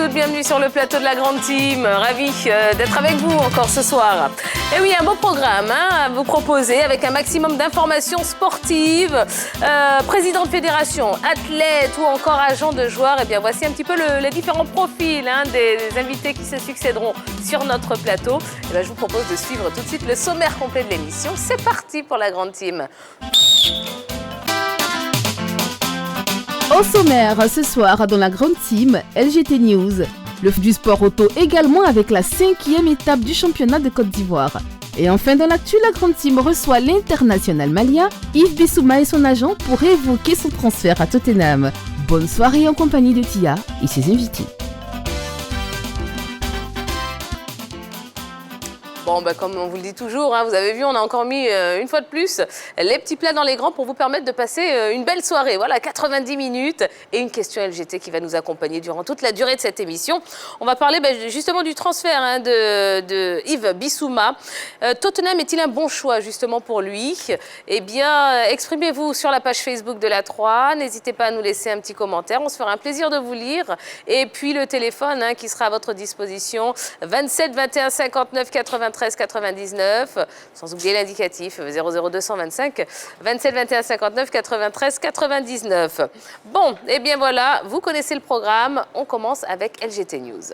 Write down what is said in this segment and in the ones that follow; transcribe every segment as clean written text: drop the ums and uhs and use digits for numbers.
toutes, bienvenue sur le plateau de la Grande Team. Ravi d'être avec vous encore ce soir. Et oui, un beau programme à vous proposer avec un maximum d'informations sportives. Président de fédération, athlète ou encore agent de joueurs. Et bien voici un petit peu les différents profils des invités qui se succéderont sur notre plateau. Et bien, je vous propose de suivre tout de suite le sommaire complet de l'émission. C'est parti pour la Grande Team. Au sommaire, ce soir, dans la Grande Team, LGT News. Le du sport auto également avec la 5e étape du championnat de Côte d'Ivoire. Et enfin, dans l'actu, la Grande Team reçoit l'international malien Yves Bissouma et son agent pour évoquer son transfert à Tottenham. Bonne soirée en compagnie de Tia et ses invités. Bon, comme on vous le dit toujours, vous avez vu, on a encore mis une fois de plus les petits plats dans les grands pour vous permettre de passer une belle soirée. Voilà, 90 minutes et une question LGT qui va nous accompagner durant toute la durée de cette émission. On va parler justement du transfert de Yves Bissouma. Tottenham est-il un bon choix justement pour lui? Eh bien, exprimez-vous sur la page Facebook de la 3. N'hésitez pas à nous laisser un petit commentaire. On se fera un plaisir de vous lire. Et puis le téléphone qui sera à votre disposition, 27 21 59 93 99, sans oublier l'indicatif 00225 27 21 59 93 99. Bon, et bien voilà, vous connaissez le programme. On commence avec LGT News.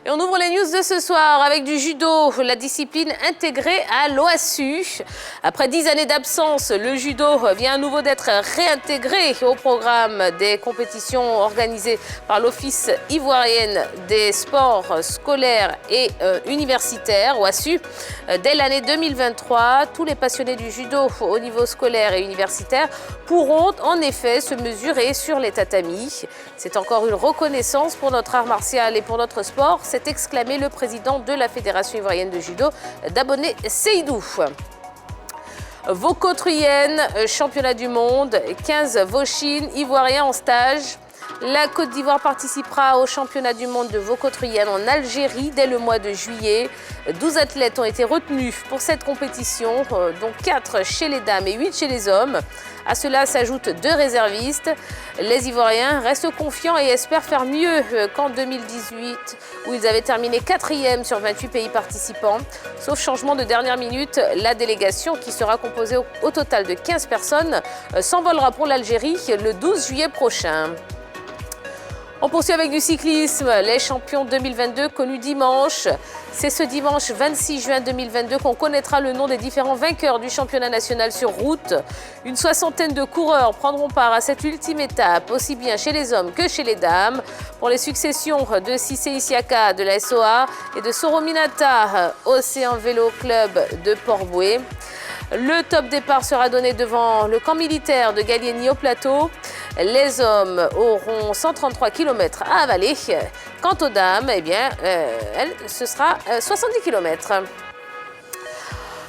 Et on ouvre les news de ce soir avec du judo, la discipline intégrée à l'OASU. Après 10 années d'absence, le judo vient à nouveau d'être réintégré au programme des compétitions organisées par l'Office ivoirien des sports scolaires et universitaires, OASU. Dès l'année 2023, tous les passionnés du judo au niveau scolaire et universitaire pourront en effet se mesurer sur les tatamis. C'est encore une reconnaissance pour notre art martial et pour notre sport, s'est exclamé le président de la Fédération ivoirienne de judo, Daboné Seydou. Vaucotruyenne, championnat du monde, 15 Vauchines ivoiriens en stage. La Côte d'Ivoire participera au championnat du monde de Vaucotruyenne en Algérie dès le mois de juillet. 12 athlètes ont été retenus pour cette compétition, dont 4 chez les dames et 8 chez les hommes. À cela s'ajoutent 2 réservistes. Les Ivoiriens restent confiants et espèrent faire mieux qu'en 2018, où ils avaient terminé 4e sur 28 pays participants. Sauf changement de dernière minute, la délégation, qui sera composée au total de 15 personnes, s'envolera pour l'Algérie le 12 juillet prochain. On poursuit avec du cyclisme. Les champions 2022 connus dimanche. C'est ce dimanche 26 juin 2022 qu'on connaîtra le nom des différents vainqueurs du championnat national sur route. Une 60aine de coureurs prendront part à cette ultime étape, aussi bien chez les hommes que chez les dames. Pour les successions de Cissé Isiaka de la SOA et de Sorominata, Océan Vélo Club de Port-Bouët. Le top départ sera donné devant le camp militaire de Gallieni au plateau. Les hommes auront 133 km à avaler. Quant aux dames, ce sera 70 km.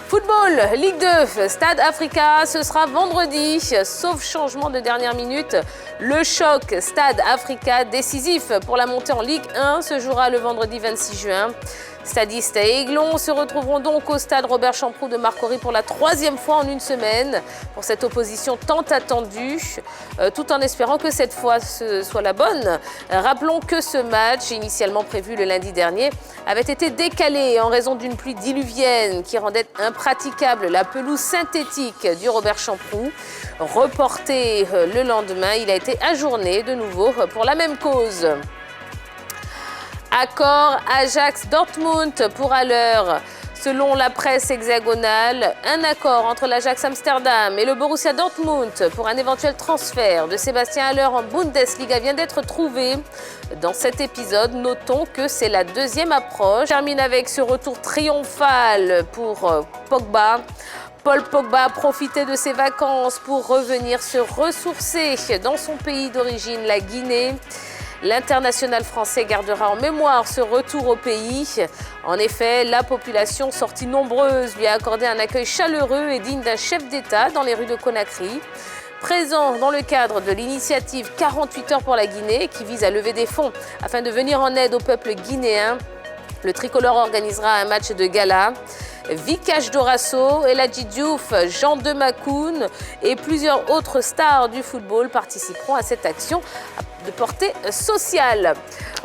Football, Ligue 2, Stade Africa, ce sera vendredi. Sauf changement de dernière minute, le choc Stade Africa décisif pour la montée en Ligue 1 se jouera le vendredi 26 juin. Stadistes et Aiglons se retrouveront donc au stade Robert Champroux de Marcory pour la 3e fois en une semaine pour cette opposition tant attendue, tout en espérant que cette fois ce soit la bonne. Rappelons que ce match, initialement prévu le lundi dernier, avait été décalé en raison d'une pluie diluvienne qui rendait impraticable la pelouse synthétique du Robert Champroux. Reporté le lendemain, il a été ajourné de nouveau pour la même cause. Accord Ajax-Dortmund pour à l'heure. Selon la presse hexagonale, un accord entre l'Ajax Amsterdam et le Borussia Dortmund pour un éventuel transfert de Sébastien Haller en Bundesliga vient d'être trouvé. Dans cet épisode, notons que c'est la 2e approche. Je termine avec ce retour triomphal pour Pogba. Paul Pogba a profité de ses vacances pour revenir se ressourcer dans son pays d'origine, la Guinée. L'international français gardera en mémoire ce retour au pays. En effet, la population sortie nombreuse lui a accordé un accueil chaleureux et digne d'un chef d'État dans les rues de Conakry. Présent dans le cadre de l'initiative 48 heures pour la Guinée, qui vise à lever des fonds afin de venir en aide au peuple guinéen, le tricolore organisera un match de gala. Vikash Dorasso, Eladji Diouf, Jean de Makoun et plusieurs autres stars du football participeront à cette action de portée sociale.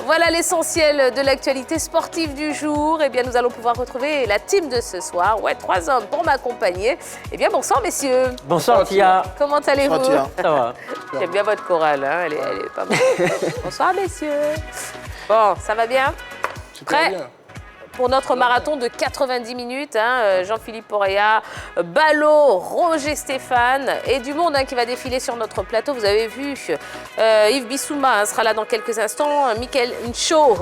Voilà l'essentiel de l'actualité sportive du jour. Eh bien, nous allons pouvoir retrouver la team de ce soir. Ouais, 3 hommes pour m'accompagner. Eh bien, bonsoir, messieurs. Bonsoir, Tia. Comment allez-vous? Ça va. J'aime bien votre chorale, hein. Elle est pas mal. Bonsoir, messieurs. Bon, ça va bien? Prêt? Bien. Pour notre marathon de 90 minutes, hein, Jean-Philippe Poréa, Ballot, Roger Stéphane et du monde qui va défiler sur notre plateau. Vous avez vu, Yves Bissouma sera là dans quelques instants, Michael Ncho,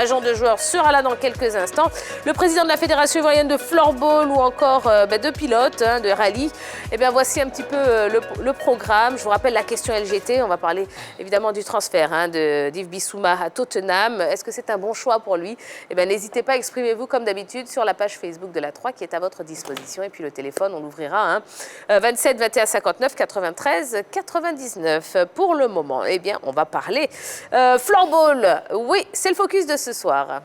agent de joueur, sera là dans quelques instants, le président de la Fédération ivoirienne de floorball ou encore de pilotes de rallye. Eh bien, voici un petit peu le programme. Je vous rappelle la question LGT. On va parler évidemment du transfert d'Yves Bissouma à Tottenham. Est-ce que c'est un bon choix pour lui? Eh bien, n'hésitez pas. Exprimez-vous comme d'habitude sur la page Facebook de la 3 qui est à votre disposition. Et puis le téléphone, on l'ouvrira. 27 21 59 93 99. Pour le moment, eh bien, on va parler floorball. Oui, c'est le focus de ce soir.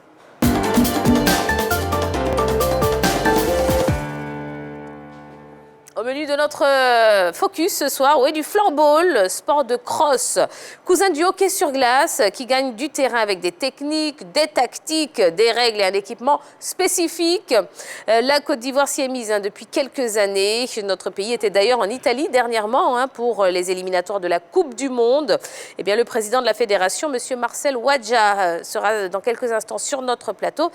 Au menu de notre focus ce soir, oui, du floorball, sport de cross, cousin du hockey sur glace qui gagne du terrain avec des techniques, des tactiques, des règles et un équipement spécifique. La Côte d'Ivoire s'y est mise depuis quelques années. Notre pays était d'ailleurs en Italie dernièrement pour les éliminatoires de la Coupe du Monde. Eh bien, le président de la fédération, M. Marcel Ouadja, sera dans quelques instants sur notre plateau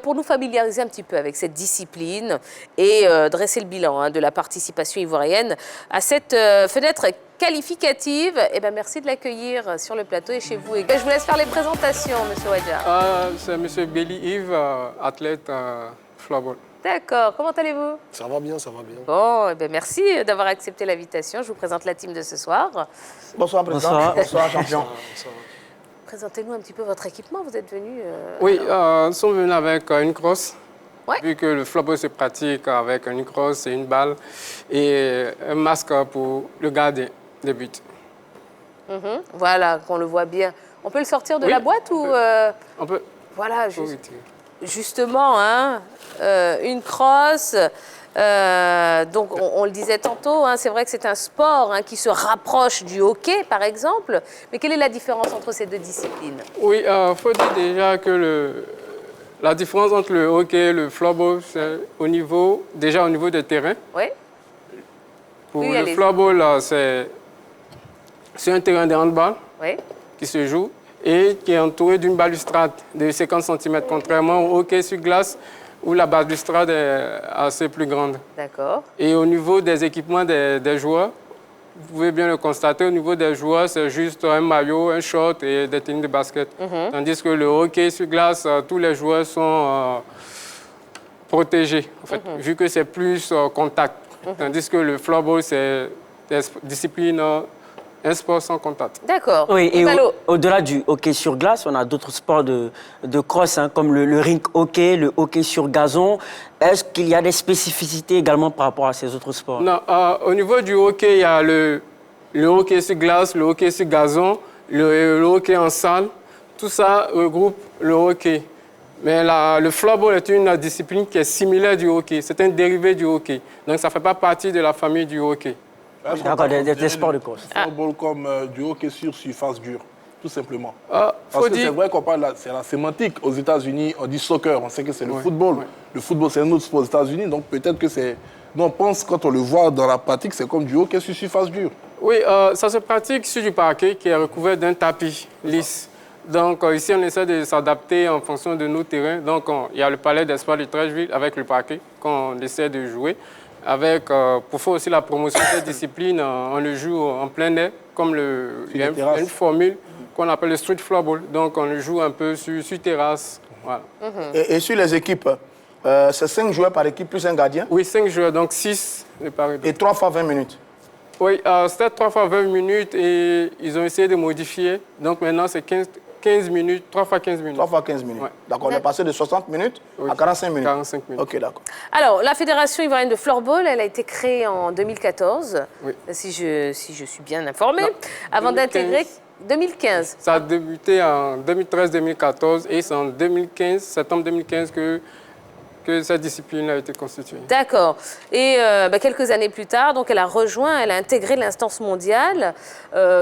pour nous familiariser un petit peu avec cette discipline et dresser le bilan de la participation ivoirienne à cette fenêtre qualificative. Eh bien, merci de l'accueillir sur le plateau et chez vous. Et je vous laisse faire les présentations, M. Ouadja. C'est M. Béli Yves, athlète floorball. D'accord. Comment allez-vous? Ça va bien, ça va bien. Bon, eh bien, merci d'avoir accepté l'invitation. Je vous présente la team de ce soir. Bonsoir, président. Bonsoir, champion. Présentez-nous un petit peu votre équipement. Vous êtes venu... Oui, nous sommes venus avec une crosse. Ouais. Vu que le floorball se pratique avec une crosse et une balle et un masque pour le gardien des buts. Voilà, qu'on le voit bien. On peut le sortir de la boîte ou... On peut. Voilà, justement, une crosse. Donc, on le disait tantôt, c'est vrai que c'est un sport qui se rapproche du hockey, par exemple. Mais quelle est la différence entre ces deux disciplines? Oui, il faut dire déjà que la différence entre le hockey et le floorball, c'est au niveau des terrains. Oui. Pour le floorball, c'est un terrain de handball qui se joue et qui est entouré d'une balustrade de 50 cm, contrairement au hockey sur glace où la balustrade est assez plus grande. D'accord. Et au niveau des équipements des joueurs, vous pouvez bien le constater, au niveau des joueurs, c'est juste un maillot, un short et des tenues de basket. Tandis que le hockey sur glace, tous les joueurs sont protégés, en fait, vu que c'est plus contact. Tandis que le floorball, c'est des disciplines, un sport sans contact. D'accord. Oui, et au-delà du hockey sur glace, on a d'autres sports de cross, comme le rink hockey, le hockey sur gazon. Est-ce qu'il y a des spécificités également par rapport à ces autres sports? Non, au niveau du hockey, il y a le hockey sur glace, le hockey sur gazon, le hockey en salle. Tout ça regroupe le hockey. Mais le floorball est une discipline qui est similaire du hockey. C'est un dérivé du hockey. Donc, ça ne fait pas partie de la famille du hockey. D'accord, des sports de course. Floorball comme du hockey sur surface dure, tout simplement. Parce que c'est vrai qu'on parle, c'est la sémantique. Aux États-Unis, on dit soccer, on sait que c'est le football. Ouais. Le football, c'est un autre sport aux États-Unis, donc peut-être que c'est... Nous, on pense, quand on le voit dans la pratique, c'est comme du hockey sur surface dure. Oui, ça se pratique sur du parquet qui est recouvert d'un tapis lisse. Donc ici, on essaie de s'adapter en fonction de nos terrains. Donc il y a le palais des sports de Trècheville avec le parquet qu'on essaie de jouer. Pour faire aussi la promotion de cette discipline, on le joue en plein air, comme il y a une formule qu'on appelle le street floorball. Donc on le joue un peu sur terrasse. Voilà. Et sur les équipes, c'est 5 joueurs par équipe plus un gardien? Oui, 5 joueurs, donc 6 par équipe. Et 3 fois 20 minutes? Oui, c'était 3 fois 20 minutes et ils ont essayé de modifier. Donc maintenant, c'est 15 minutes, 3 fois 15 minutes. 3 fois 15 minutes. Ouais. D'accord, on est passé de 60 minutes à 45 minutes. 45 minutes. Ok, d'accord. Alors, la Fédération ivoirienne de floorball, elle a été créée en 2014, si je suis bien informée, avant d'intégrer 2015. Ça a débuté en 2013-2014 et c'est en 2015, septembre 2015, que que cette discipline a été constituée. D'accord. Et quelques années plus tard, donc elle a intégré l'instance mondiale.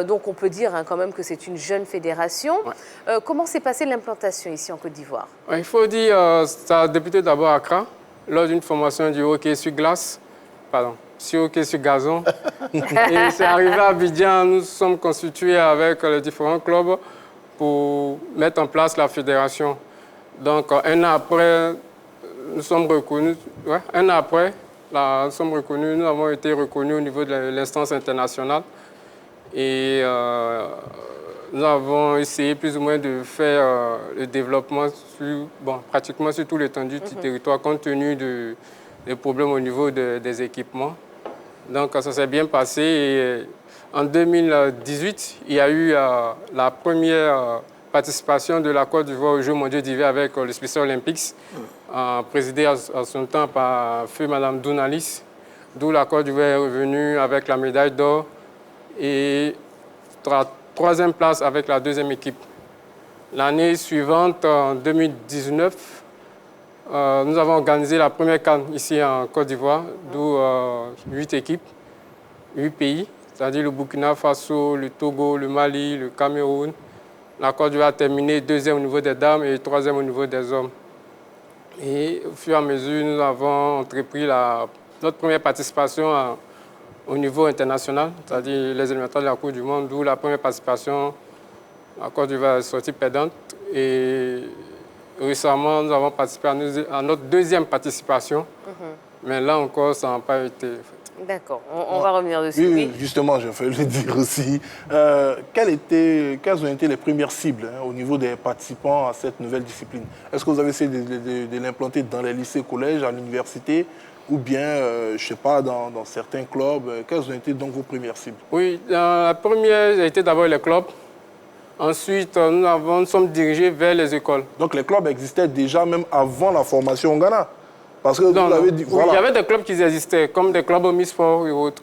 Donc on peut dire quand même que c'est une jeune fédération. Ouais. Comment s'est passée l'implantation ici en Côte d'Ivoire? Il faut dire, ça a débuté d'abord à Accra, lors d'une formation du hockey sur glace, sur hockey sur gazon. Et c'est arrivé à Abidjan, nous sommes constitués avec les différents clubs pour mettre en place la fédération. Donc un an après, nous sommes reconnus. Ouais, un an après, nous avons été reconnus au niveau de l'instance internationale. Et nous avons essayé plus ou moins de faire le développement pratiquement sur tout l'étendue du territoire, compte tenu des problèmes au niveau des équipements. Donc ça s'est bien passé. Et en 2018, il y a eu la première participation de la Côte d'Ivoire aux Jeux mondiaux d'hiver avec le Special Olympics, présidé à son temps par feu Mme Dounalis, d'où la Côte d'Ivoire est revenue avec la médaille d'or et la troisième place avec la deuxième équipe. L'année suivante, en 2019, nous avons organisé la première CAN ici en Côte d'Ivoire, d'où 8 équipes, 8 pays, c'est-à-dire le Burkina Faso, le Togo, le Mali, le Cameroun. La Côte d'Ivoire a terminé deuxième au niveau des dames et troisième au niveau des hommes. Et au fur et à mesure, nous avons entrepris notre première participation au niveau international, c'est-à-dire les éliminatoires de la Coupe du Monde, d'où la première participation, la Côte d'Ivoire est sortie perdante. Et récemment, nous avons participé à notre deuxième participation, mais là encore, ça n'a pas été fait. D'accord, on va revenir dessus. Oui, justement, je vais le dire aussi. Quelles ont été les premières cibles au niveau des participants à cette nouvelle discipline? Est-ce que vous avez essayé de l'implanter dans les lycées, collèges, à l'université, ou bien, je ne sais pas, dans certains clubs? Quelles ont été donc vos premières cibles? Oui, la première a été d'abord les clubs. Ensuite, nous sommes dirigés vers les écoles. Donc les clubs existaient déjà même avant la formation au Ghana? Parce que vous l'avez dit, voilà. Il y avait des clubs qui existaient, comme des clubs omnisports et autres.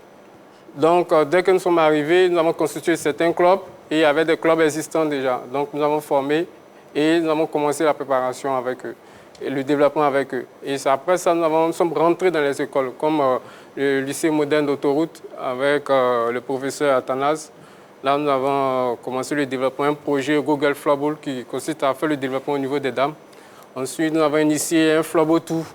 Donc, dès que nous sommes arrivés, nous avons constitué certains clubs et il y avait des clubs existants déjà. Donc, nous avons formé et nous avons commencé la préparation avec eux et le développement avec eux. Et après ça, nous sommes rentrés dans les écoles, comme le lycée moderne d'autoroute avec le professeur Athanase. Là, nous avons commencé le développement, un projet Google Floorball qui consiste à faire le développement au niveau des dames. Ensuite, nous avons initié un Floorball Tour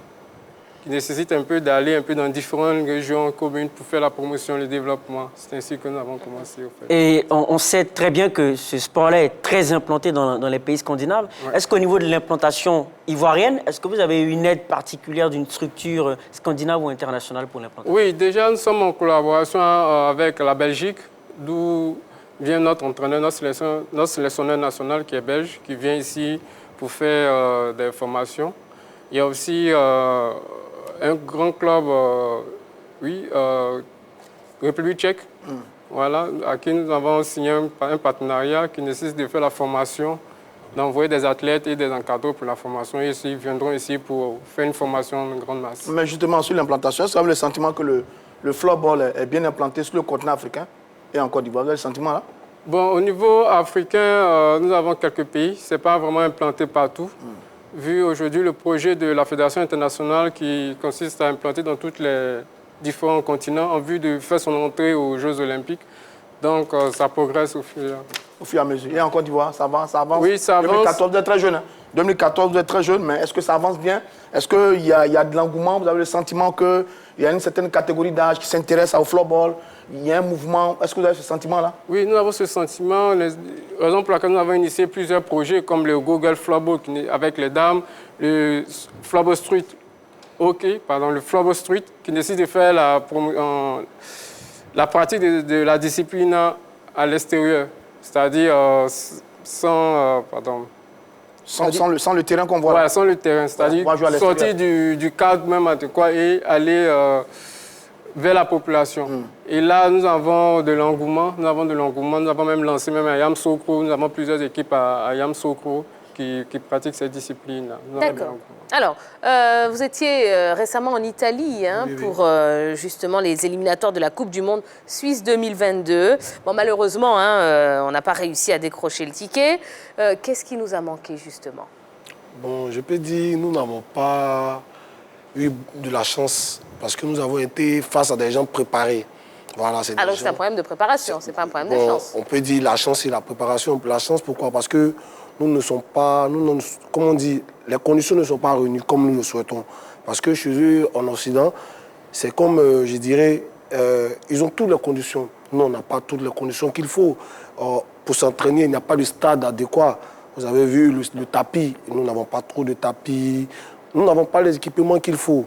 qui nécessite un peu d'aller un peu dans différentes régions communes pour faire la promotion, le développement. C'est ainsi que nous avons commencé. Et on sait très bien que ce sport-là est très implanté dans les pays scandinaves. Ouais. Est-ce qu'au niveau de l'implantation ivoirienne, est-ce que vous avez eu une aide particulière d'une structure scandinave ou internationale pour l'implantation? Oui, déjà nous sommes en collaboration avec la Belgique, d'où vient notre entraîneur, notre sélectionneur national qui est belge, qui vient ici pour faire des formations. Il y a aussi un grand club, République tchèque, voilà, à qui nous avons signé un partenariat qui nécessite de faire la formation, d'envoyer des athlètes et des encadreurs pour la formation. Et ils viendront ici pour faire une formation de grande masse. Mais justement, sur l'implantation, est-ce que vous avez le sentiment que le floorball est bien implanté sur le continent africain et en Côte d'Ivoire? Vous avez le sentiment là? Bon, au niveau africain, nous avons quelques pays. Ce n'est pas vraiment implanté partout. Vu aujourd'hui le projet de la Fédération internationale qui consiste à implanter dans tous les différents continents en vue de faire son entrée aux Jeux olympiques. Donc, ça progresse au fur et à mesure. Et en Côte d'Ivoire, ça avance? Oui, ça avance. 2014, vous êtes très jeune. Hein? 2014, vous êtes très jeune, mais est-ce que ça avance bien? Est-ce qu'il y a de l'engouement? Vous avez le sentiment qu'il y a une certaine catégorie d'âge qui s'intéresse au floorball? Il y a un mouvement. Est-ce que vous avez ce sentiment-là? Oui, nous avons ce sentiment. Raison pour laquelle nous avons initié plusieurs projets comme le Google Floorball avec les dames, le Floorball Street le Floorball Street qui nécessite de faire la pratique de la discipline à l'extérieur, c'est-à-dire sans le terrain qu'on voit. Voilà, sans le terrain, c'est-à-dire sortir du cadre même adéquat et aller vers la population. Et là, nous avons de l'engouement. Nous avons même lancé à Yamoussoukro. Nous avons plusieurs équipes à Yamoussoukro qui pratiquent cette discipline-là. D'accord. Alors, vous étiez récemment en Italie pour justement les éliminatoires de la Coupe du Monde Suisse 2022. Bon, malheureusement, on n'a pas réussi à décrocher le ticket. Qu'est-ce qui nous a manqué justement? Bon, je peux dire, nous n'avons pas eu de la chance parce que nous avons été face à des gens préparés. Voilà, c'est Alors c'est un problème de préparation, c'est pas un problème de chance. On peut dire la chance et la préparation. La chance, pourquoi? Parce que nous ne sommes pas, comme on dit, les conditions ne sont pas réunies comme nous le souhaitons. Parce que chez eux, en Occident, c'est comme, je dirais, ils ont toutes les conditions. Nous, on n'a pas toutes les conditions qu'il faut. Pour s'entraîner, il n'y a pas de stade adéquat. Vous avez vu le tapis, nous n'avons pas trop de tapis. Nous n'avons pas les équipements qu'il faut.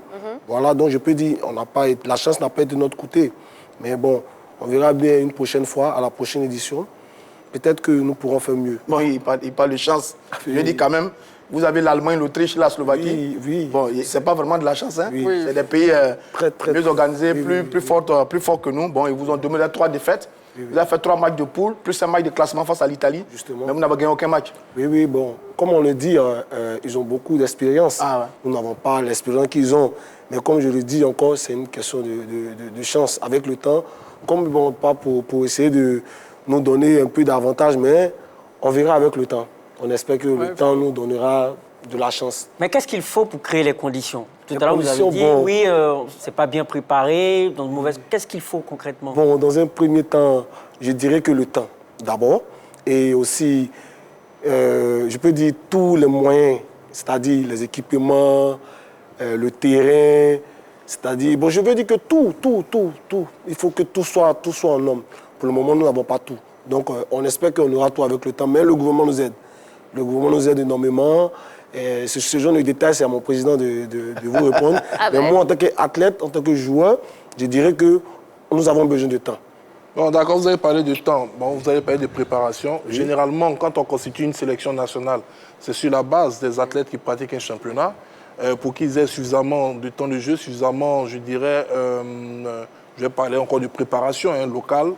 Voilà, donc je peux dire, la chance n'a pas été de notre côté. Mais bon, on verra bien une prochaine fois, à la prochaine édition. Peut-être que nous pourrons faire mieux. Bon, il parle de chance. Je dis quand même, vous avez l'Allemagne, l'Autriche, la Slovaquie. Oui. Bon, c'est pas vraiment de la chance. Hein? Oui. C'est des pays très mieux organisés, plus forts que nous. Bon, ils vous ont demandé 3 défaites. Vous avez fait 3 matchs de poule, plus un match de classement face à l'Italie. Justement. Mais vous n'avez gagné aucun match. Oui, bon. Comme on le dit, ils ont beaucoup d'expérience. Nous n'avons pas l'expérience qu'ils ont. Mais comme je le dis encore, c'est une question de chance. Avec le temps, comme bon, pas pour essayer de nous donner un peu d'avantage, mais on verra avec le temps. On espère que le temps nous donnera de la chance. Mais qu'est-ce qu'il faut pour créer les conditions? Tout à l'heure, vous avez dit, c'est pas bien préparé, dans de mauvaises... Qu'est-ce qu'il faut concrètement? Bon, dans un premier temps, je dirais que le temps, d'abord. Et aussi, je peux dire tous les moyens, c'est-à-dire les équipements, le terrain, c'est-à-dire... Bon, je veux dire que tout. Il faut que tout soit en norme. Pour le moment, nous n'avons pas tout. Donc, on espère qu'on aura tout avec le temps. Mais le gouvernement nous aide. Le gouvernement nous aide énormément. Et ce genre de détails, c'est à mon président de vous répondre. Mais moi, en tant qu'athlète, en tant que joueur, je dirais que nous avons besoin de temps. Bon, d'accord, vous avez parlé de temps, vous avez parlé de préparation. Oui. Généralement, quand on constitue une sélection nationale, c'est sur la base des athlètes qui pratiquent un championnat pour qu'ils aient suffisamment de temps de jeu, suffisamment, je dirais, je vais parler encore de préparation locale,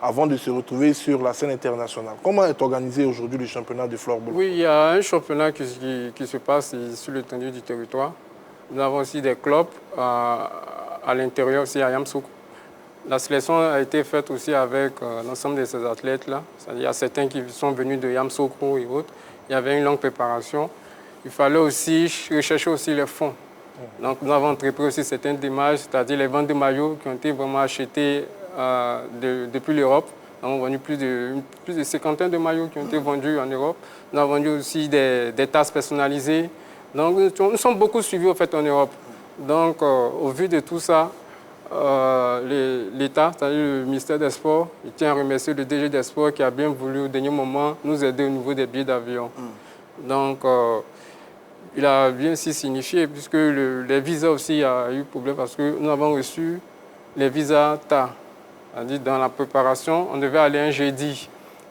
avant de se retrouver sur la scène internationale. Comment est organisé aujourd'hui le championnat de floorball? Oui, il y a un championnat qui se passe sur l'étendue du territoire. Nous avons aussi des clubs à l'intérieur, aussi à Yamoussoukro. La sélection a été faite aussi avec l'ensemble de ces athlètes-là. Il y a certains qui sont venus de Yamoussoukro et autres. Il y avait une longue préparation. Il fallait aussi rechercher aussi les fonds. Donc nous avons entrepris aussi certaines démarches, c'est-à-dire les ventes de maillots qui ont été vraiment achetés depuis l'Europe. Nous avons vendu plus de 50 de maillots qui ont été vendus en Europe. Nous avons vendu aussi des tasses personnalisées. Donc, nous sommes beaucoup suivis en fait, en Europe. Donc, au vu de tout ça, l'État, c'est-à-dire le ministère des Sports, il tient à remercier le DG des Sports qui a bien voulu au dernier moment nous aider au niveau des billets d'avion. Donc, il a bien aussi signifié, puisque les visas aussi, il y a eu problème parce que nous avons reçu les visas tard. C'est-à-dire dans la préparation, on devait aller un jeudi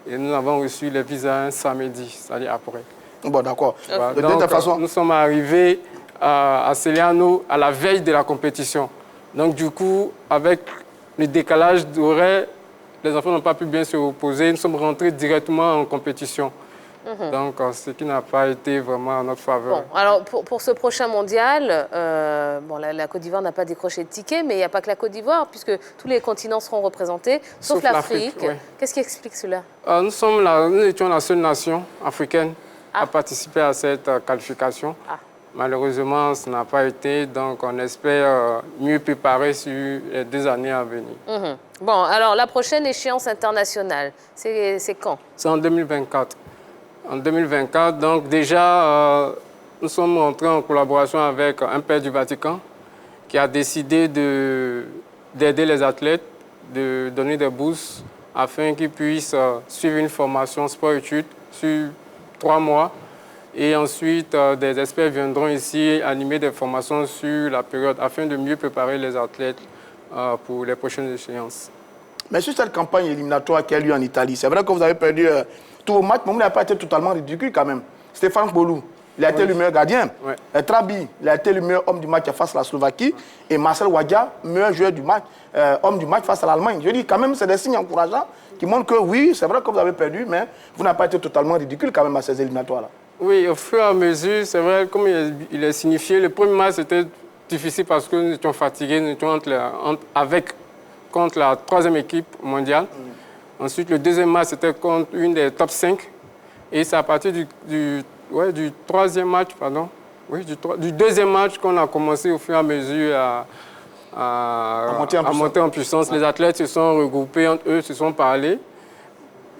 et nous avons reçu les visas un samedi, c'est-à-dire après. Bon, d'accord. Voilà. Donc, nous sommes arrivés à Celiano à la veille de la compétition. Donc, du coup, avec le décalage d'horaire, les enfants n'ont pas pu bien se reposer. Nous sommes rentrés directement en compétition. Donc, ce qui n'a pas été vraiment à notre faveur. Bon, alors pour ce prochain mondial, la Côte d'Ivoire n'a pas décroché de ticket, mais il n'y a pas que la Côte d'Ivoire, puisque tous les continents seront représentés, sauf l'Afrique. Oui. Qu'est-ce qui explique cela? Nous étions la seule nation africaine à participer à cette qualification. Malheureusement, ça n'a pas été, donc on espère mieux préparer sur les 2 années à venir. Bon, alors la prochaine échéance internationale, c'est quand? C'est en 2024. En 2024, donc déjà, nous sommes entrés en collaboration avec un père du Vatican qui a décidé d'aider les athlètes, de donner des bourses afin qu'ils puissent suivre une formation sport-études sur 3 mois. Et ensuite, des experts viendront ici animer des formations sur la période afin de mieux préparer les athlètes pour les prochaines échéances. Mais sur cette campagne éliminatoire qui a eu lieu en Italie, c'est vrai que vous avez perdu tous vos matchs, mais vous n'avez pas été totalement ridicule quand même. Stéphane Bolou, il a été le meilleur gardien. Trabi, il a été le meilleur homme du match face à la Slovaquie. Et Marcel Wadia, meilleur joueur du match, homme du match face à l'Allemagne. Je dis quand même, c'est des signes encourageants qui montrent que oui, c'est vrai que vous avez perdu, mais vous n'avez pas été totalement ridicule quand même à ces éliminatoires-là. Oui, au fur et à mesure, c'est vrai, comme il est signifié, le premier match était difficile parce que nous étions fatigués, nous étions contre la 3e équipe mondiale. Ensuite, le deuxième match, c'était contre une des top 5. Et c'est à partir du 3e match Oui, du deuxième match qu'on a commencé au fur et à mesure à monter en puissance. Les athlètes se sont regroupés entre eux, se sont parlé.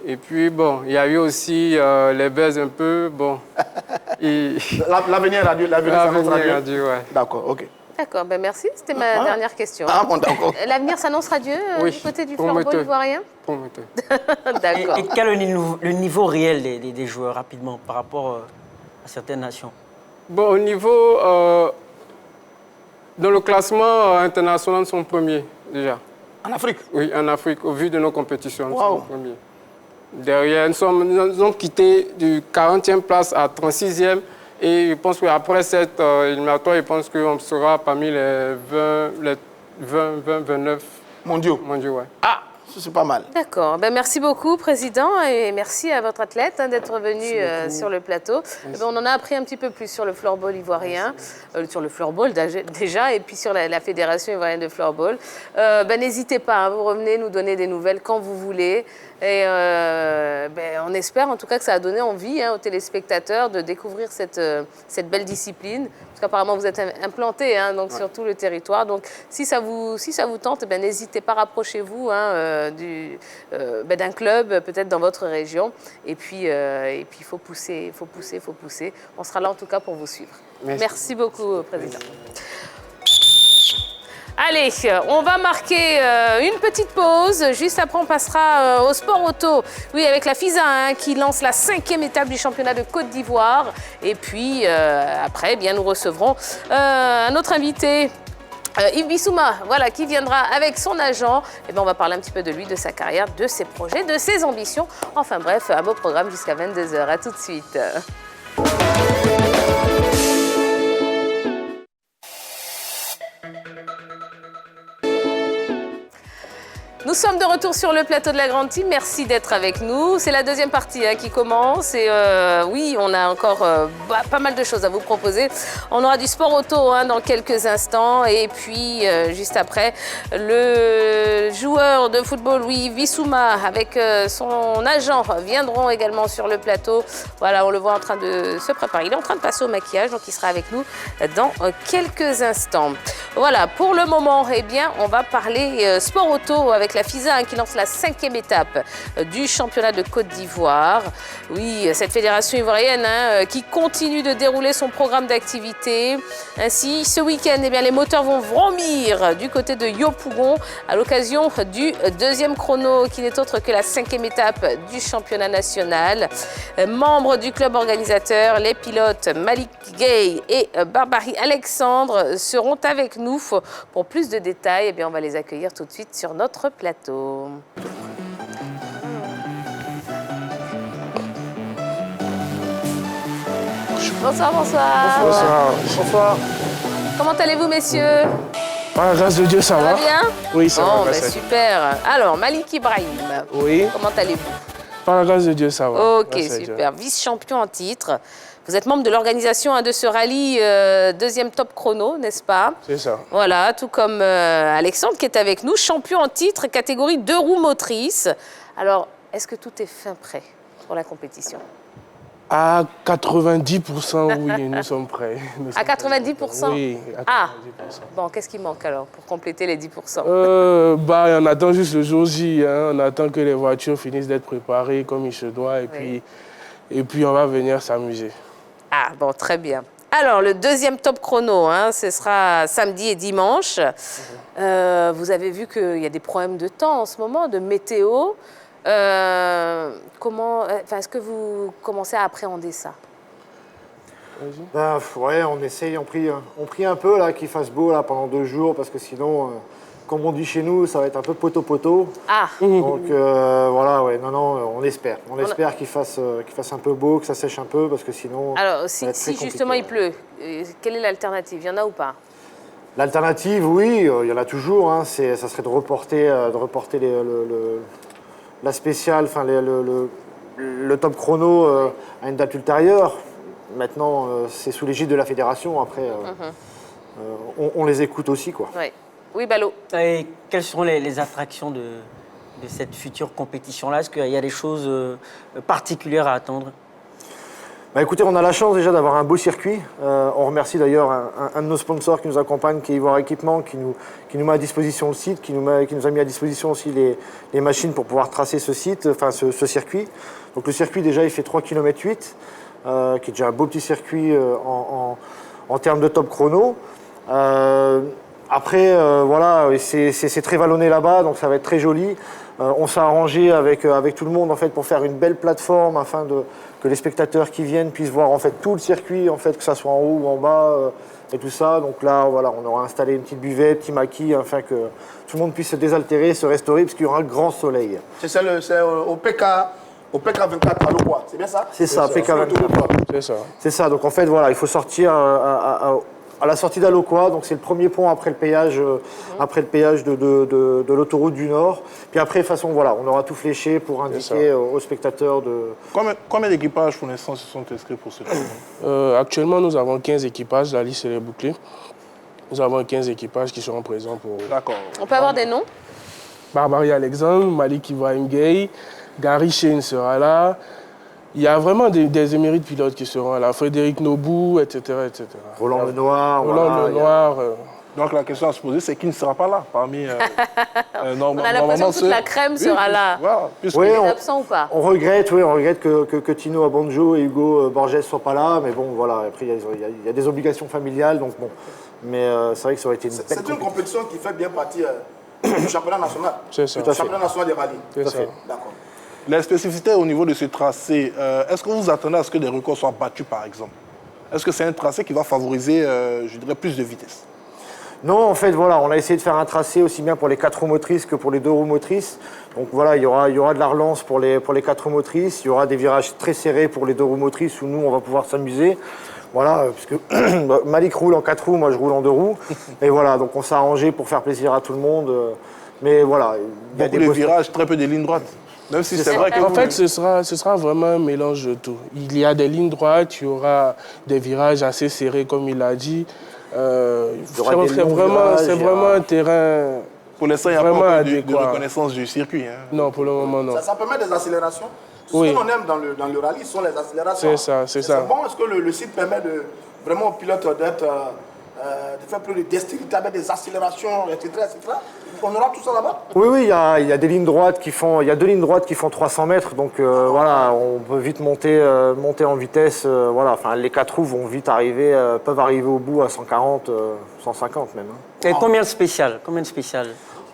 Et puis, bon, il y a eu aussi les baisses un peu, bon. L'avenir radieux, ouais. D'accord, ok. D'accord, ben merci. C'était ma dernière question. Ah, bon, d'accord. L'avenir s'annonce radieux du côté du floorball ivoirien? Prometteur. D'accord. Et quel est le niveau réel des joueurs, rapidement, par rapport à certaines nations? Bon, au niveau... dans le classement international, nous sommes premiers, déjà. En Afrique? Oui, en Afrique, au vu de nos compétitions, nous sommes premiers. Derrière, nous avons quitté du 40e place à 36e. Et je pense qu'après cette éliminatoire, je pense qu'on sera parmi les 29 mondiaux. Ouais. Ah, c'est pas mal. D'accord. Ben, merci beaucoup, Président, et merci à votre athlète d'être venu sur le plateau. Ben, on en a appris un petit peu plus sur le floorball ivoirien, sur le floorball déjà, et puis sur la Fédération ivoirienne de floorball. Ben, n'hésitez pas, vous revenez nous donner des nouvelles quand vous voulez. Et ben, on espère en tout cas que ça a donné envie aux téléspectateurs de découvrir cette belle discipline. Parce qu'apparemment vous êtes implanté donc sur tout le territoire. Donc si ça vous tente, ben, n'hésitez pas, rapprochez-vous d'un club peut-être dans votre région. Et puis il faut pousser. On sera là en tout cas pour vous suivre. Merci beaucoup, Président. Allez, on va marquer une petite pause. Juste après, on passera au sport auto. Oui, avec la FISA qui lance la 5e étape du championnat de Côte d'Ivoire. Et puis, après, bien, nous recevrons un autre invité, Yves Bissouma, voilà, qui viendra avec son agent. Et ben, on va parler un petit peu de lui, de sa carrière, de ses projets, de ses ambitions. Enfin bref, un beau programme jusqu'à 22h. À tout de suite. Nous sommes de retour sur le plateau de la Grande Team. Merci d'être avec nous. C'est la deuxième partie qui commence. Et oui, on a encore pas mal de choses à vous proposer. On aura du sport auto dans quelques instants. Et puis, juste après, le joueur de football, Yves Bissouma, avec son agent, viendront également sur le plateau. Voilà, on le voit en train de se préparer. Il est en train de passer au maquillage, donc il sera avec nous dans quelques instants. Voilà, pour le moment, eh bien, on va parler sport auto avec la FISA qui lance la 5e étape du championnat de Côte d'Ivoire. Oui, cette fédération ivoirienne qui continue de dérouler son programme d'activité. Ainsi, ce week-end, eh bien, les moteurs vont vrombir du côté de Yopougon à l'occasion du 2e chrono qui n'est autre que la 5e étape du championnat national. Membres du club organisateur, les pilotes Malik Gay et Barbary Alexandre seront avec nous. Pour plus de détails, eh bien, on va les accueillir tout de suite sur notre plateau. Bonsoir, bonsoir. Bonsoir. Comment allez-vous, messieurs? Grâce de Dieu, ça va. Bien? Oui, ça va. Ben, super. Alors, Malik Ibrahim. Oui. Comment allez-vous? Par la grâce de Dieu, ça va. Ok, super. Vice-champion en titre. Vous êtes membre de l'organisation de ce rallye 2e top chrono, n'est-ce pas? C'est ça. Voilà, tout comme Alexandre qui est avec nous, champion en titre, catégorie 2 roues motrices. Alors, est-ce que tout est fin prêt pour la compétition? À 90%, oui, nous sommes prêts. À 90%? Oui, à 90%. Ah, bon, qu'est-ce qui manque alors pour compléter les 10%? On attend juste le jour J. On attend que les voitures finissent d'être préparées comme il se doit et puis on va venir s'amuser. Ah, bon, très bien. Alors, le 2e top chrono, ce sera samedi et dimanche. Vous avez vu qu'il y a des problèmes de temps en ce moment, de météo. Est-ce que vous commencez à appréhender ça? On prie un peu là qu'il fasse beau là pendant 2 jours parce que sinon, comme on dit chez nous, ça va être un peu poteau-poteau. Ah. Donc on espère. On espère qu'il fasse un peu beau, que ça sèche un peu parce que sinon. Alors si justement il pleut, quelle est l'alternative? Il y en a ou pas? L'alternative, oui, il y en a toujours. Ça serait de reporter la spéciale, enfin le top chrono à une date ultérieure. Maintenant, c'est sous l'égide de la fédération. Après, on les écoute aussi, quoi. Ouais. Oui, Balo. Et quelles seront les attractions de cette future compétition-là? Est-ce qu'il y a des choses particulières à attendre? Écoutez, on a la chance déjà d'avoir un beau circuit. On remercie d'ailleurs un de nos sponsors qui nous accompagne, qui est Ivoire Équipement, qui nous met à disposition le site, qui nous a mis à disposition aussi les machines pour pouvoir tracer ce site, enfin ce circuit. Donc le circuit déjà il fait 3,8 km, qui est déjà un beau petit circuit en termes de top chrono. Après, voilà, c'est très vallonné là-bas, donc ça va être très joli. On s'est arrangé avec tout le monde en fait, pour faire une belle plateforme afin que les spectateurs qui viennent puissent voir en fait, tout le circuit, en fait, que ça soit en haut ou en bas et tout ça. Donc là, voilà, on aura installé une petite buvette, petit maquis, afin que tout le monde puisse se désaltérer, se restaurer, parce qu'il y aura un grand soleil. C'est au PK24 à Loquois, c'est bien ça? C'est ça, PK24. C'est ça. C'est ça, donc en fait, voilà, il faut sortir à la sortie d'Aloquois, donc c'est le premier pont après le péage, de l'autoroute du Nord. Puis après, de toute façon, voilà, on aura tout fléché pour indiquer aux spectateurs de... Combien d'équipages pour l'instant se sont inscrits pour ce tour? Actuellement, nous avons 15 équipages, la liste est bouclée. Nous avons 15 équipages qui seront présents pour... D'accord. On peut avoir des noms? Barbarie Alexandre, Malik Ibrahim Gueye, Gary Shane sera là. Il y a vraiment des émérites pilotes qui seront là. Frédéric Nobou, etc. etc. Roland Lenoir. Roland Lenoir. Donc la question à se poser, c'est qui ne sera pas là parmi... On a l'impression que toute la crème sera là. Voilà, Oui, Il est absent ou pas? on regrette que Tino Abonjo et Hugo Borges ne soient pas là, mais bon, voilà, après, il y a des obligations familiales, donc bon. Mais c'est vrai que ça aurait été une belle C'est une compétition qui fait bien partie du championnat national. C'est ça. Tout à Le fait. championnat national des rallyes. C'est ça. D'accord. Les spécificités au niveau de ce tracé, est-ce que vous attendez à ce que des records soient battus, par exemple? Est-ce que c'est un tracé qui va favoriser, je dirais, plus de vitesse? Non, en fait, voilà, on a essayé de faire un tracé aussi bien pour les 4 roues motrices que pour les 2 roues motrices. Donc voilà, il y aura de la relance pour les 4 roues motrices, il y aura des virages très serrés pour les 2 roues motrices où nous, on va pouvoir s'amuser. Voilà, puisque Malik roule en 4 roues, moi je roule en 2 roues. Et voilà, donc on s'est arrangé pour faire plaisir à tout le monde. Mais voilà, il y a Beaucoup des de virages, très peu de lignes droites. Même si c'est vrai que... En fait, ce sera vraiment un mélange de tout. Il y a des lignes droites, il y aura des virages assez serrés, comme il a dit. C'est vraiment un terrain... Pour l'instant, il n'y a pas encore de reconnaissance du circuit. Hein. Non, pour le moment, non. Ça permet des accélérations. Tout Oui. ce qu'on aime dans le rallye sont les accélérations. C'est ça. C'est bon, est-ce que le site permet vraiment aux pilotes de faire plus de dextérité avec des accélérations, etc. On aura tout ça là-bas? Oui, il y a des lignes droites qui font, il y a 2 lignes droites qui font 300 mètres, donc voilà, on peut vite monter en vitesse. Voilà, enfin les 4 roues vont vite arriver, peuvent arriver au bout à 140, 150 même. Hein. Et combien de spéciales?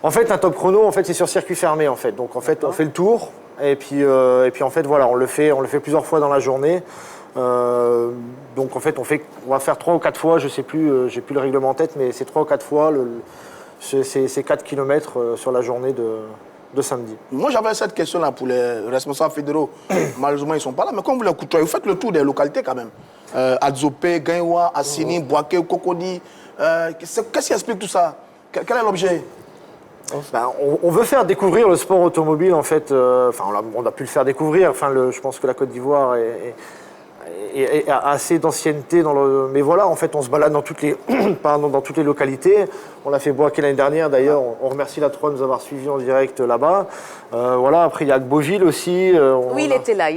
En fait, un top chrono, en fait, c'est sur circuit fermé, en fait. Donc en fait, on fait le tour et puis en fait voilà, on le fait plusieurs fois dans la journée. Donc en fait, on va faire 3 ou 4 fois, je sais plus, j'ai plus le règlement en tête, mais c'est 3 ou 4 fois c'est 4 km sur la journée de samedi. Moi, j'avais cette question-là pour les responsables fédéraux. Malheureusement, ils ne sont pas là. Mais comme vous les côtoyez, vous faites le tour des localités quand même. Adzopé, Gaïwa, Assini, Boaké, Cocody. Qu'est-ce qui explique tout ça? Quel est l'objet? On veut faire découvrir le sport automobile, en fait. On a pu le faire découvrir. Je pense que la Côte d'Ivoire a assez d'ancienneté mais voilà, en fait, on se balade dans toutes les, dans toutes les localités. On l'a fait Boaké l'année dernière, d'ailleurs. On remercie la 3 de nous avoir suivis en direct là-bas. Voilà, après, il y a Beauville aussi. Oui, il était là.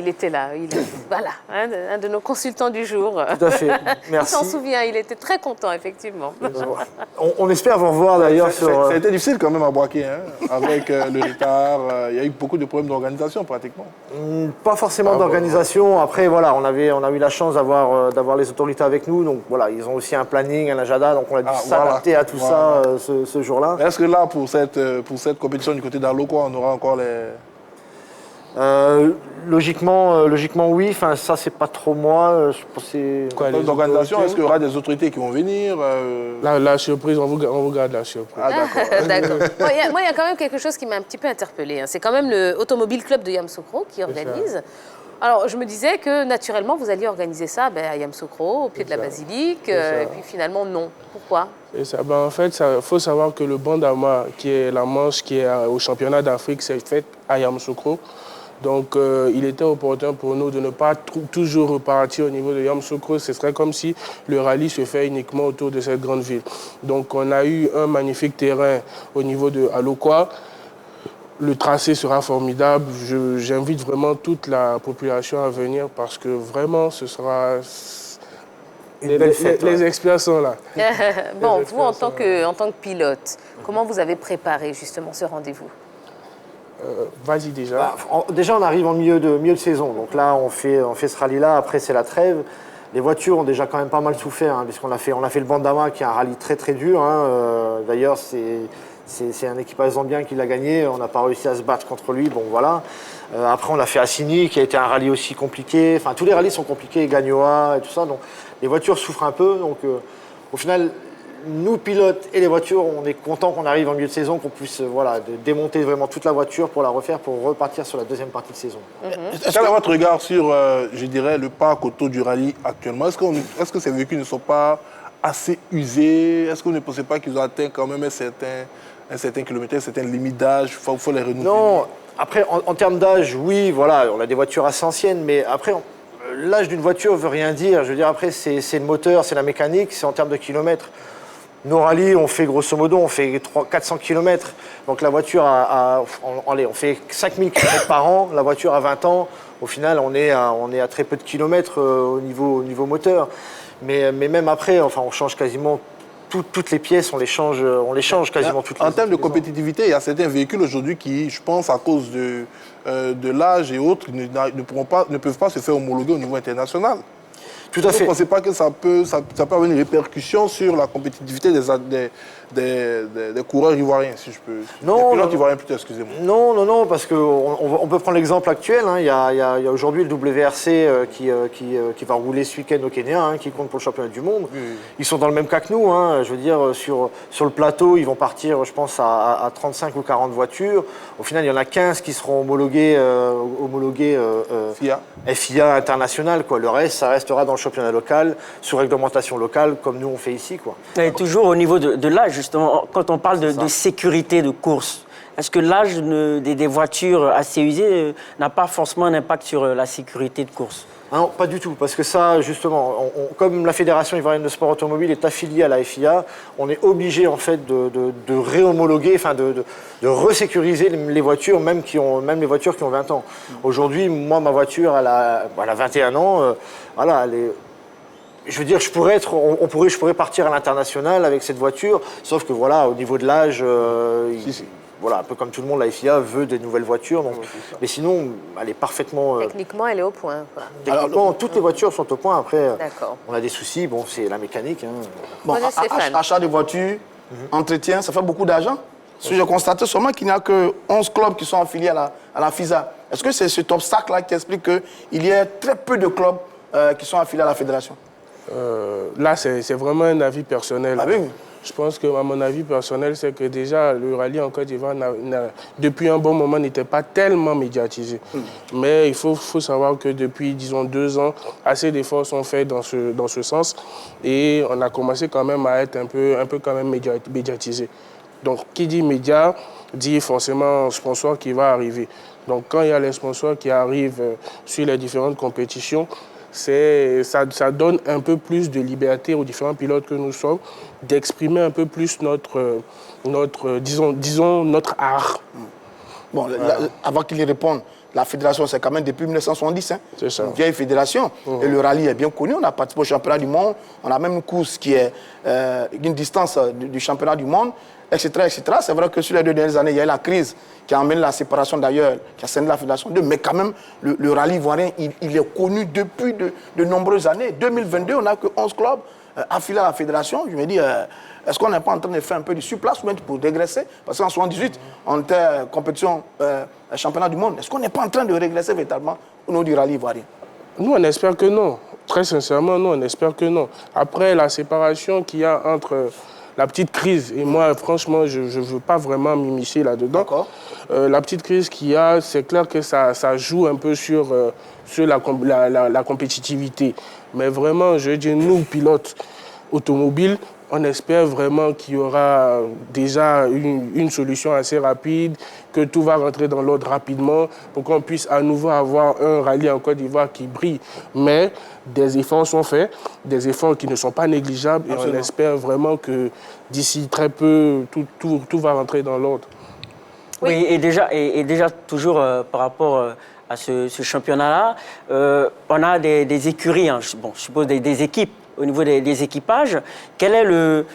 Voilà, un de nos consultants du jour. Tout à fait, merci. Il s'en souvient, il était très content, effectivement. On espère vous revoir, d'ailleurs. Ça a été difficile quand même à Boaké, hein, avec le retard. Il y a eu beaucoup de problèmes d'organisation, pratiquement. Pas forcément d'organisation. Après, voilà, on a eu la chance d'avoir les autorités avec nous. Donc voilà, ils ont aussi un planning, un agenda. Donc on a dû s'adapter à tout ça ce jour-là. Est-ce que là, pour cette compétition du côté d'Aloquois, on aura encore les... Logiquement, oui. Enfin, ça, c'est pas trop moi. Je pense d'organisation, est-ce qu'il y aura des autorités qui vont venir La surprise, on vous garde la surprise. Ah, d'accord. D'accord. Moi, il y a quand même quelque chose qui m'a un petit peu interpellée. Hein. C'est quand même le Automobile Club de Yamoussoukro qui organise. Alors, je me disais que naturellement, vous alliez organiser ça à Yamoussoukro, au pied de la basilique, et puis finalement, non. Pourquoi? En fait, il faut savoir que le Bandama, qui est la manche qui est au championnat d'Afrique, c'est fait à Yamoussoukro. Donc, il était opportun pour nous de ne pas toujours repartir au niveau de Yamoussoukro. Ce serait comme si le rallye se fait uniquement autour de cette grande ville. Donc, on a eu un magnifique terrain au niveau de Aloquois. Le tracé sera formidable. J'invite vraiment toute la population à venir parce que vraiment, ce sera... Les experts sont là. Bon, vous, en tant que pilote, comment vous avez préparé justement ce rendez-vous? Vas-y déjà. Déjà, on arrive en milieu de saison. Donc là, on fait ce rallye-là. Après, c'est la trêve. Les voitures ont déjà quand même pas mal souffert, hein, puisqu'on a fait le Bandama, qui est un rallye très très dur. Hein. D'ailleurs, c'est un équipage zambien qui l'a gagné. On n'a pas réussi à se battre contre lui. Bon, voilà. Après, on a fait Assini, qui a été un rallye aussi compliqué. Enfin, tous les rallyes sont compliqués, Gagnoa et tout ça. Donc, les voitures souffrent un peu. Donc, au final, nous, pilotes et les voitures, on est contents qu'on arrive en milieu de saison, qu'on puisse démonter vraiment toute la voiture pour la refaire, pour repartir sur la deuxième partie de saison. Quel est votre regard sur, je dirais, le parc auto du rallye actuellement? Est-ce que ces véhicules ne sont pas assez usés? Est-ce que vous ne pensez pas qu'ils ont atteint quand même un certain kilomètre, une certaine limite d'âge? Il faut les renouveler? Non, après, en termes d'âge, oui, voilà, on a des voitures assez anciennes, mais après, l'âge d'une voiture ne veut rien dire. Je veux dire, après, c'est le moteur, c'est la mécanique, c'est en termes de kilomètres. Nos rallyes, on fait grosso modo, on fait 400 km. Donc la voiture on fait 5000 km par an. La voiture a 20 ans. Au final, on est à très peu de kilomètres au niveau moteur. Mais même après, enfin, on change quasiment toutes les pièces, on les change quasiment toutes les. En termes de compétitivité, il y a certains véhicules aujourd'hui qui, je pense, à cause de l'âge et autres, ne peuvent pas se faire homologuer au niveau international. Tout à fait. Vous ne pensez pas que ça peut avoir une répercussion sur la compétitivité des coureurs ivoiriens, si je peux... Non, des pilotes ivoiriens plutôt, excusez-moi. Non, parce qu'on peut prendre l'exemple actuel. Hein. Il y a aujourd'hui le WRC qui va rouler ce week-end au Kenya, hein, qui compte pour le championnat du monde. Oui. Ils sont dans le même cas que nous. Hein. Je veux dire, sur le plateau, ils vont partir, je pense, à 35 ou 40 voitures. Au final, il y en a 15 qui seront homologués FIA international. Quoi. Le reste, ça restera dans le championnat local, sous réglementation locale, comme nous on fait ici. Quoi. Et toujours au niveau de l'âge, justement, quand on parle de sécurité de course, est-ce que l'âge des voitures assez usées n'a pas forcément un impact sur la sécurité de course? Non, pas du tout, parce que ça, justement, comme la Fédération ivoirienne de sport automobile est affiliée à la FIA, on est obligé en fait de réhomologuer, enfin de resécuriser les voitures, même les voitures qui ont 20 ans. Aujourd'hui, moi, ma voiture, elle a 21 ans, voilà, elle est... Je veux dire, je pourrais partir à l'international avec cette voiture, sauf que voilà, au niveau de l'âge, voilà, un peu comme tout le monde, la FIA veut des nouvelles voitures. Donc, mais sinon, elle est parfaitement... Techniquement, elle est au point. Quoi. Techniquement, toutes les voitures sont au point. Après, on a des soucis. Bon, c'est la mécanique. Hein. Bon, achat de voitures, entretien, ça fait beaucoup d'argent. Si je constate seulement qu'il n'y a que 11 clubs qui sont affiliés à la FISA. Est-ce que c'est cet obstacle-là qui explique qu'il y a très peu de clubs qui sont affiliés à la fédération? Là, c'est vraiment un avis personnel. Ah oui. Je pense que, à mon avis personnel, c'est que déjà, le rallye en Côte d'Ivoire, depuis un bon moment, n'était pas tellement médiatisé. Mais il faut savoir que depuis, disons, 2 ans, assez d'efforts sont faits dans ce sens. Et on a commencé quand même à être un peu quand même médiatisé. Donc, qui dit média, dit forcément sponsor qui va arriver. Donc, quand il y a les sponsors qui arrivent sur les différentes compétitions, ça donne un peu plus de liberté aux différents pilotes que nous sommes d'exprimer un peu plus disons, notre art. Bon, avant qu'il y réponde, la fédération, c'est quand même depuis 1970. Hein. C'est ça. Une vieille fédération. Et le rallye est bien connu. On a participé au championnat du monde. On a même une course qui est une distance du championnat du monde, etc. etc. C'est vrai que sur les 2 dernières années, il y a eu la crise qui a amené la séparation d'ailleurs, qui a scindé la fédération 2. Mais quand même, le rallye ivoirien, il est connu depuis de nombreuses années. 2022, on n'a que 11 clubs affiliés à la fédération. Je me dis, est-ce qu'on n'est pas en train de faire un peu du surplacement pour dégraisser? Parce qu'en 78, on était compétition championnat du monde. Est-ce qu'on n'est pas en train de régresser véritablement au nom du rallye ivoirien? Nous, on espère que non. Très sincèrement, nous, on espère que non. Après, la séparation qu'il y a entre la petite crise, et moi, franchement, je ne veux pas vraiment m'immiscer là-dedans. La petite crise qu'il y a, c'est clair que ça joue un peu sur la compétitivité. Mais vraiment, je dis, nous, pilotes automobiles, on espère vraiment qu'il y aura déjà une solution assez rapide, que tout va rentrer dans l'ordre rapidement pour qu'on puisse à nouveau avoir un rallye en Côte d'Ivoire qui brille. Mais des efforts sont faits, des efforts qui ne sont pas négligeables. Et on espère vraiment que d'ici très peu, tout va rentrer dans l'ordre. Oui, et déjà toujours par rapport à ce championnat-là, on a des écuries, hein, je suppose des équipes au niveau des équipages. Quel est le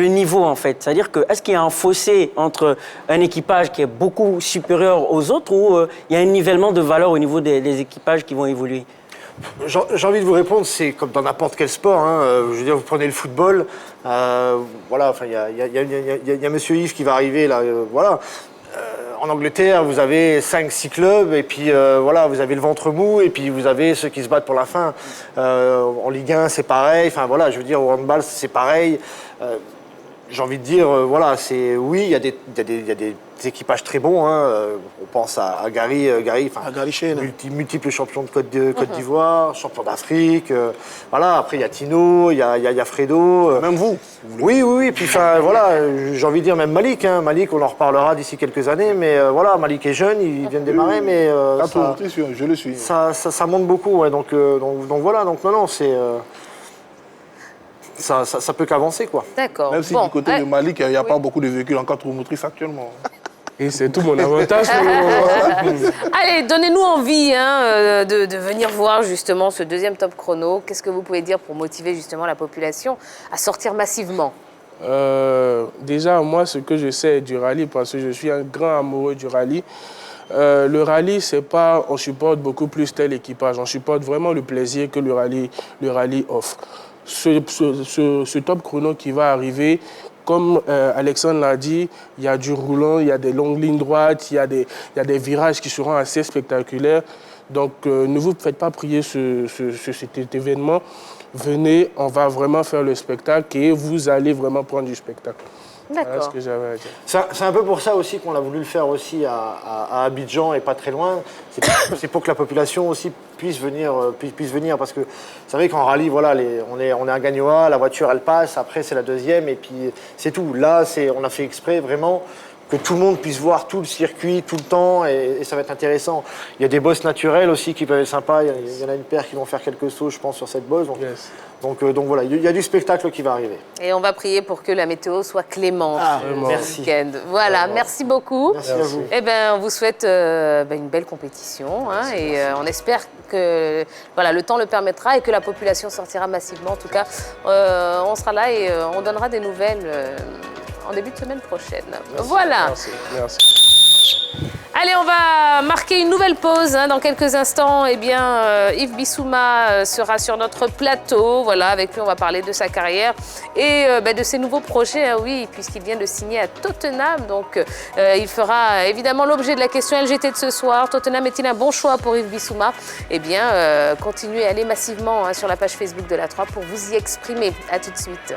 niveau en fait? C'est-à-dire que est-ce qu'il y a un fossé entre un équipage qui est beaucoup supérieur aux autres ou il y a un nivellement de valeur au niveau des équipages qui vont évoluer? J'ai envie de vous répondre, c'est comme dans n'importe quel sport. Hein. Je veux dire, vous prenez le football, voilà, enfin, il y a Monsieur Yves qui va arriver là, voilà. En Angleterre, vous avez 5-6 clubs, et puis voilà, vous avez le ventre mou, et puis vous avez ceux qui se battent pour la fin. En Ligue 1, c'est pareil. Enfin voilà, je veux dire, au handball, c'est pareil. J'ai envie de dire, voilà, oui, il y a des équipages très bons. Hein. On pense à Gary, multiple champion de Côte d'Ivoire, champion d'Afrique. Voilà, après il y a Tino, il y a Fredo. Même vous. Oui. Puis enfin voilà, j'ai envie de dire même Malik. Hein. Malik, on en reparlera d'ici quelques années, mais voilà, Malik est jeune, il vient de démarrer, mais je le suis. Ça monte beaucoup, ouais. Donc voilà, donc non, c'est. Ça peut qu'avancer, quoi. D'accord. Même si du côté de Malik, il n'y a pas beaucoup de véhicules en 4 roues motrices actuellement. Et c'est tout mon avantage pour le moment. Allez, donnez-nous envie de venir voir justement ce deuxième top chrono. Qu'est-ce que vous pouvez dire pour motiver justement la population à sortir massivement? Déjà, moi, ce que je sais du rallye, parce que je suis un grand amoureux du rallye, le rallye, c'est pas on supporte beaucoup plus tel équipage, on supporte vraiment le plaisir que le rallye offre. Ce top chrono qui va arriver, comme Alexandre l'a dit, il y a du roulant, il y a des longues lignes droites, il y a des virages qui seront assez spectaculaires. Donc ne vous faites pas prier cet événement. Venez, on va vraiment faire le spectacle et vous allez vraiment prendre du spectacle. Voilà ce que j'avais à dire. C'est un peu pour ça aussi qu'on a voulu le faire aussi à Abidjan et pas très loin. C'est pour que la population aussi puisse venir, parce que vous savez qu'en rallye, voilà, on est à Gagnoa, la voiture elle passe, après c'est la deuxième et puis c'est tout. Là, on a fait exprès vraiment que tout le monde puisse voir tout le circuit, tout le temps, et ça va être intéressant. Il y a des bosses naturelles aussi qui peuvent être sympas. Il y en a une paire qui vont faire quelques sauts, je pense, sur cette bosse. Donc voilà, il y a du spectacle qui va arriver. Et on va prier pour que la météo soit clémente merci. week-end. Voilà, merci beaucoup. Merci à vous. Eh ben, on vous souhaite une belle compétition et on espère que voilà, le temps le permettra et que la population sortira massivement. En tout cas, on sera là et on donnera des nouvelles en début de semaine prochaine. Merci, voilà. Merci. Allez, on va marquer une nouvelle pause. Dans quelques instants, eh bien, Yves Bissouma sera sur notre plateau. Voilà, avec lui, on va parler de sa carrière et de ses nouveaux projets. Oui, puisqu'il vient de signer à Tottenham. Donc, il fera évidemment l'objet de la question LGT de ce soir. Tottenham est-il un bon choix pour Yves Bissouma? Eh bien, continuez à aller massivement sur la page Facebook de la 3 pour vous y exprimer. À tout de suite.